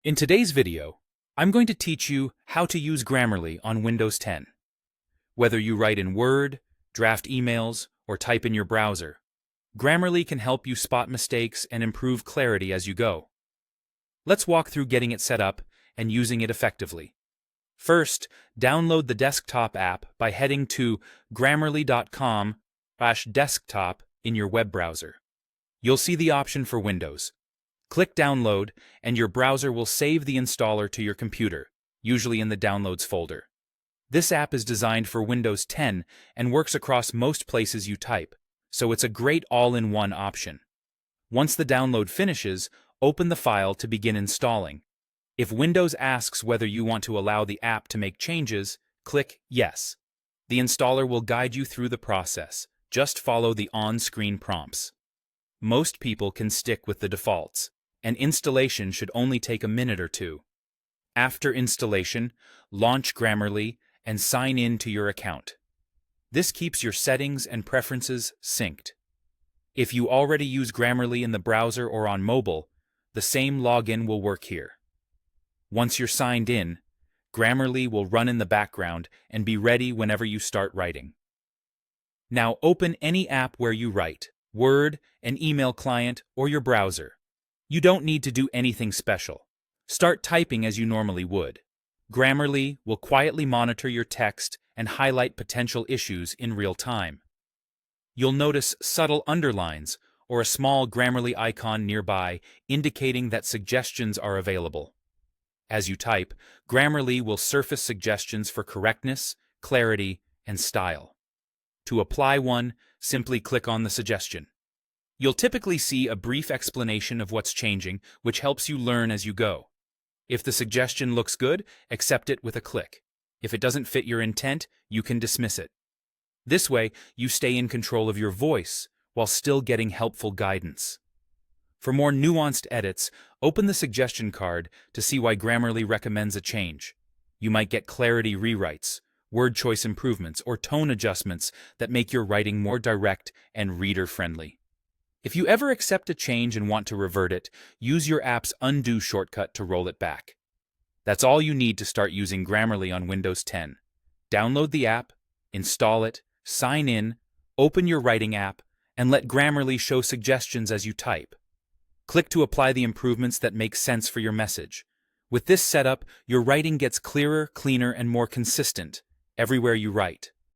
In today's video, I'm going to teach you how to use Grammarly on Windows 10. Whether you write in Word, draft emails, or type in your browser, Grammarly can help you spot mistakes and improve clarity as you go. Let's walk through getting it set up and using it effectively. First, download the desktop app by heading to grammarly.com/desktop in your web browser. You'll see the option for Windows. Click Download, and your browser will save the installer to your computer, usually in the Downloads folder. This app is designed for Windows 10 and works across most places you type, so it's a great all-in-one option. Once the download finishes, open the file to begin installing. If Windows asks whether you want to allow the app to make changes, click Yes. The installer will guide you through the process. Just follow the on-screen prompts. Most people can stick with the defaults, and installation should only take a minute or two. After installation, launch Grammarly and sign in to your account. This keeps your settings and preferences synced. If you already use Grammarly in the browser or on mobile, the same login will work here. Once you're signed in, Grammarly will run in the background and be ready whenever you start writing. Now open any app where you write, Word, an email client, or your browser. You don't need to do anything special. Start typing as you normally would. Grammarly will quietly monitor your text and highlight potential issues in real time. You'll notice subtle underlines or a small Grammarly icon nearby indicating that suggestions are available. As you type, Grammarly will surface suggestions for correctness, clarity, and style. To apply one, simply click on the suggestion. You'll typically see a brief explanation of what's changing, which helps you learn as you go. If the suggestion looks good, accept it with a click. If it doesn't fit your intent, you can dismiss it. This way, you stay in control of your voice while still getting helpful guidance. For more nuanced edits, open the suggestion card to see why Grammarly recommends a change. You might get clarity rewrites, word choice improvements, or tone adjustments that make your writing more direct and reader-friendly. If you ever accept a change and want to revert it, use your app's undo shortcut to roll it back. That's all you need to start using Grammarly on Windows 10. Download the app, install it, sign in, open your writing app, and let Grammarly show suggestions as you type. Click to apply the improvements that make sense for your message. With this setup, your writing gets clearer, cleaner, and more consistent everywhere you write.